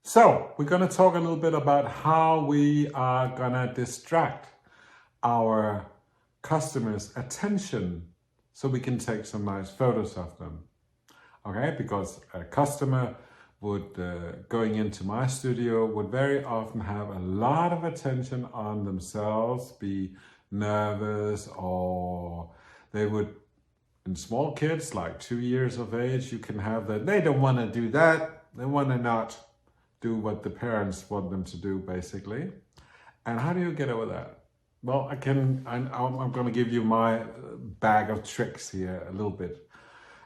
So we're going to talk a little bit about how we are going to distract our customers' attention so we can take some nice photos of them. Okay, because a customer would, going into my studio, would very often have a lot of attention on themselves, be nervous, or they would, in small kids like 2 years of age, you can have that they don't want to do that, they want to not do what the parents want them to do, basically. And how do you get over that? Well, I'm going to give you my bag of tricks here a little bit.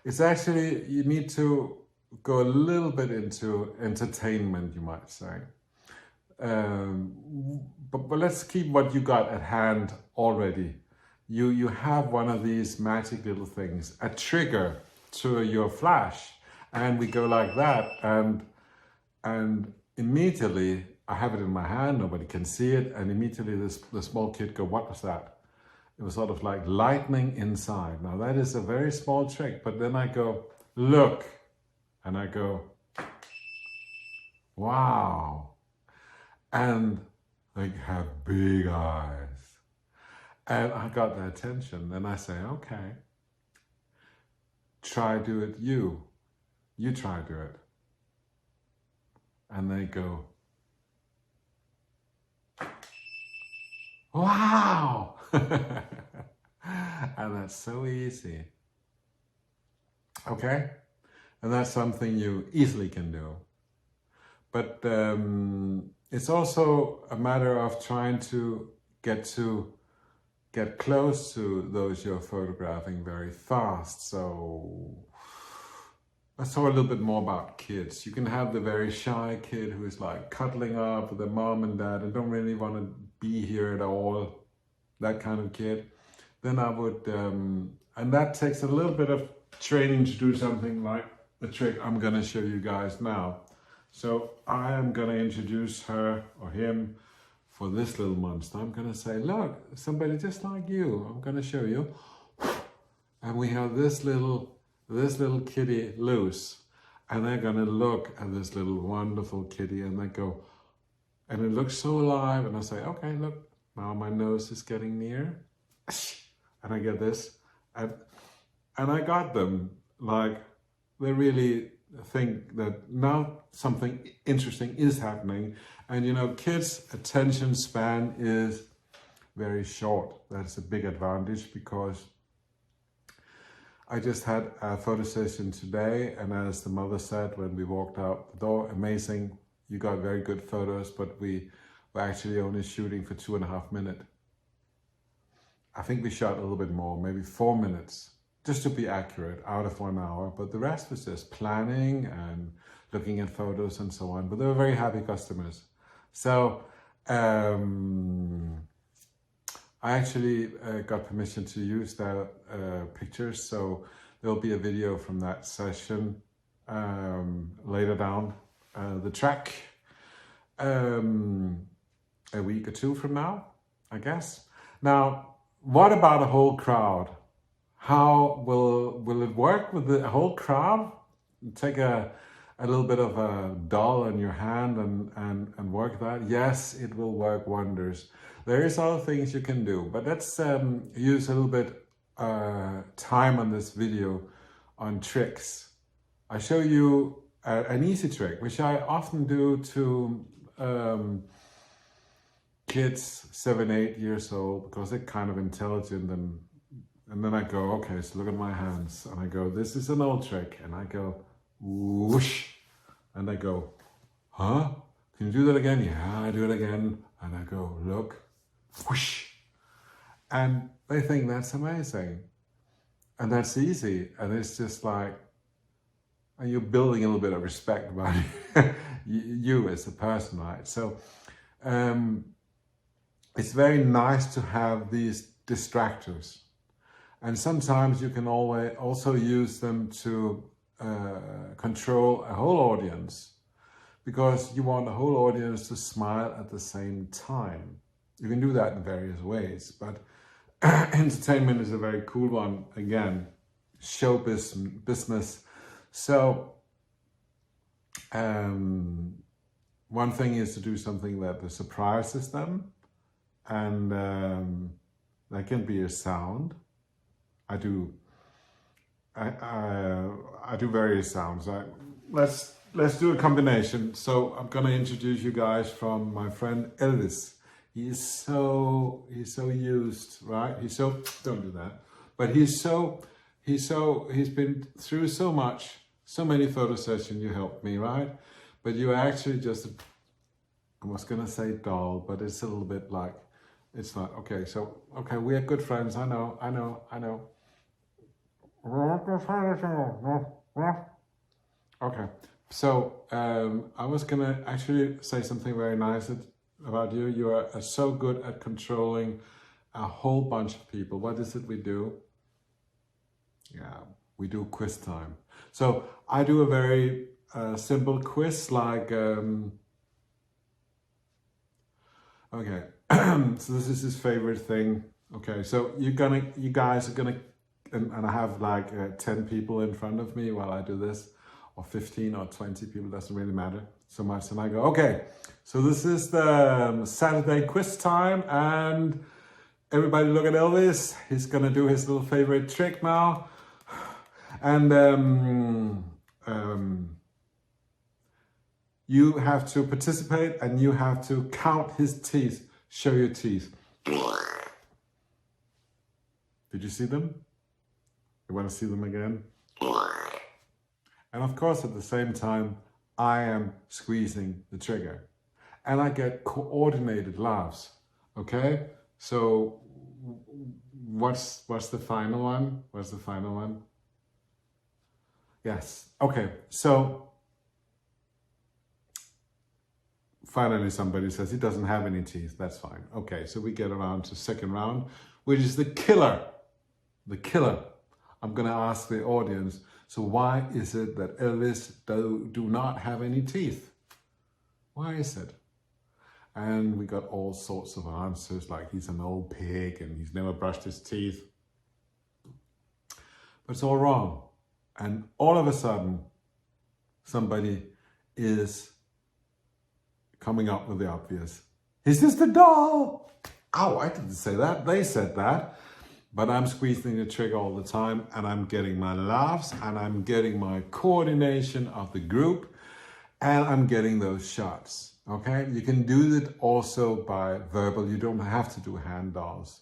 It's actually, you need to go a little bit into entertainment, you might say. But let's keep what you got at hand already. You have one of these magic little things, a trigger to your flash, and we go like that, and immediately I have it in my hand, nobody can see it, and immediately the small kid go, what was that? It was sort of like lightning inside. Now that is a very small trick, but then I go, look, and I go, wow. And they have big eyes. And I got their attention. Then I say, okay, try do it you. You try do it. And they go, wow. And that's so easy. Okay? And that's something you easily can do. But it's also a matter of trying to get close to those you're photographing very fast. So let's talk a little bit more about kids. You can have the very shy kid who is like cuddling up with their mom and dad and don't really want to be here at all. That kind of kid. Then I would, and that takes a little bit of training to do something like the trick I'm going to show you guys now. So I am going to introduce her or him for this little monster. I'm going to say, look, somebody just like you. I'm going to show you. And we have this little kitty loose. And they're going to look at this little wonderful kitty and they go, and it looks so alive. And I say, okay, look, now my nose is getting near. And I get this. And I got them. Like, they really think that now something interesting is happening. And you know, kids' attention span is very short. That's a big advantage because I just had a photo session today, and as the mother said when we walked out the door, amazing, you got very good photos, but we were actually only shooting for 2.5 minutes. I think we shot a little bit more, maybe 4 minutes, just to be accurate, out of 1 hour, but the rest was just planning and looking at photos and so on. But they were very happy customers. So I actually got permission to use their pictures, so there'll be a video from that session later down the track, a week or 2 from now, I guess. Now, what about a whole crowd? How will it work with the whole crowd? Take a little bit of a doll in your hand and work that? Yes, it will work wonders. There is other things you can do, but let's use a little bit time on this video on tricks. I show you an easy trick, which I often do to kids 7, 8 years old, because they're kind of intelligent, and then I go, okay, so look at my hands, and I go, this is an old trick, and I go, whoosh, and I go, huh? Can you do that again? Yeah, I do it again, and I go, look, whoosh, and they think that's amazing, and that's easy, and it's just like, and you're building a little bit of respect about you as a person, right? So it's very nice to have these distractors. And sometimes you can also use them to control a whole audience, because you want the whole audience to smile at the same time. You can do that in various ways, but entertainment is a very cool one. Again, show business. So one thing is to do something that surprises them, and that can be a sound. I do various sounds. Let's do a combination. So I'm gonna introduce you guys from my friend Elvis. He's so used, right? Don't do that. But he's been through so much, so many photo sessions. You helped me, right? But you're actually just, I was gonna say doll, but it's a little bit like, it's not. Okay, so, okay, we are good friends. I know. Okay, so I was gonna actually say something very nice about you. You are so good at controlling a whole bunch of people. What is it we do? Yeah, we do quiz time. So I do a very simple quiz, like okay. So this is his favorite thing. Okay, so you guys are gonna, and I have like 10 people in front of me while I do this, or 15 or 20 people, doesn't really matter so much. And I go, okay, so this is the Saturday quiz time, and everybody look at Elvis. He's gonna do his little favorite trick now. And you have to participate, and you have to count his teeth. Show your teeth. Did you see them? You want to see them again? And of course, at the same time, I am squeezing the trigger. And I get coordinated laughs, okay? So what's the final one? What's the final one? Yes, okay, so finally somebody says he doesn't have any teeth, that's fine. Okay, so we get around to second round, which is the killer. The killer. I'm gonna ask the audience, so why is it that Elvis do not have any teeth? Why is it? And we got all sorts of answers, like he's an old pig and he's never brushed his teeth. But it's all wrong. And all of a sudden, somebody is coming up with the obvious. Is this the doll? Oh, I didn't say that. They said that. But I'm squeezing the trigger all the time, and I'm getting my laughs, and I'm getting my coordination of the group, and I'm getting those shots. Okay? You can do it also by verbal. You don't have to do hand dolls.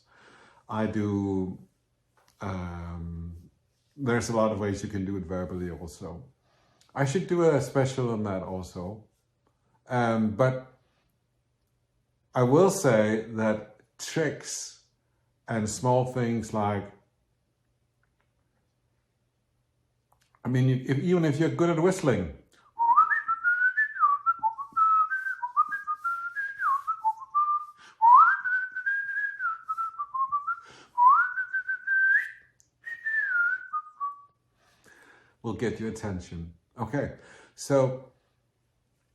I do... there's a lot of ways you can do it verbally also. I should do a special on that also. But I will say that tricks and small things like, I mean, even if you're good at whistling, will get your attention. Okay, so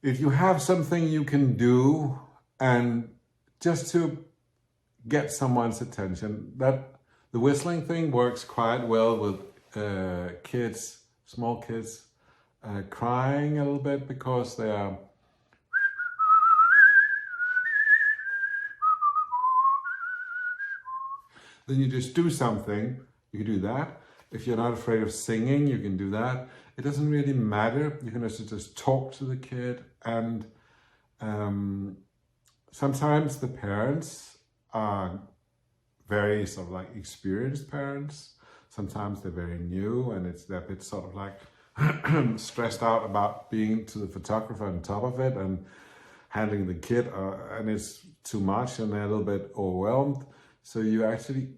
if you have something you can do, and just to get someone's attention, that the whistling thing works quite well with kids, small kids, crying a little bit because they are then you just do something. You can do that. If you're not afraid of singing, you can do that. It doesn't really matter. You can also just talk to the kid, and sometimes the parents are very sort of like experienced parents. Sometimes they're very new, and they're a bit sort of like stressed out about being to the photographer on top of it and handling the kid, and it's too much, and they're a little bit overwhelmed. So you actually,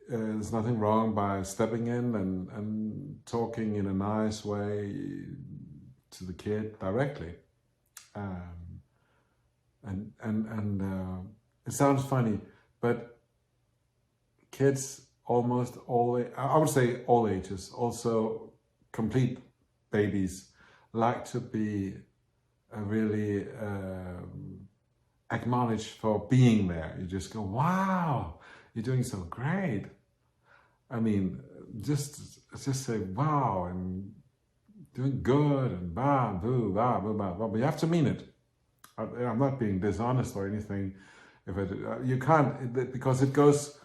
there's nothing wrong by stepping in and talking in a nice way to the kid directly. It sounds funny, but kids almost all, I would say all ages, also complete babies, like to be really acknowledged for being there. You just go, wow, you're doing so great. I mean, just say wow and doing good and bah, boo, bah, boo, bah, bah. But you have to mean it. I'm not being dishonest or anything. If you can't, because it goes,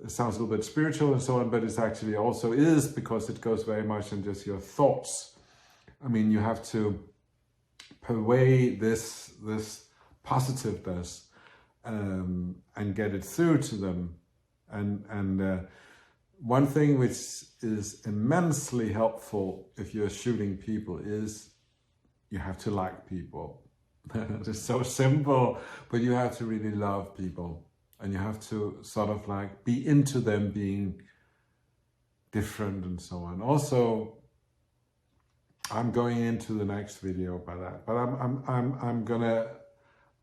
it sounds a little bit spiritual and so on, but it's actually also is, because it goes very much in just your thoughts. I mean, you have to pervade this positiveness and get it through to them. And one thing which is immensely helpful if you're shooting people is you have to like people. It's so simple, but you have to really love people, and you have to sort of like be into them being different and so on. Also, I'm going into the next video by that, but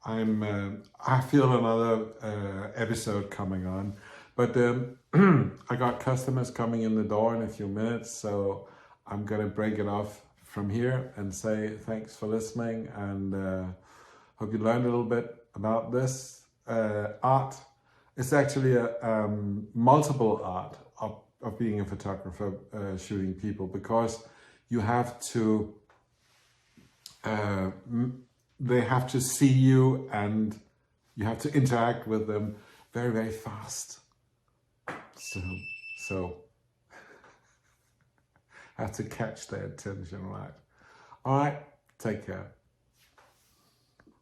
I feel another episode coming on, but I got customers coming in the door in a few minutes, so I'm gonna break it off from here and say thanks for listening, and hope you learned a little bit about this art. It's actually a multiple art of being a photographer, shooting people, because you have to, they have to see you and you have to interact with them very, very fast. So have to catch their attention, right? All right, take care.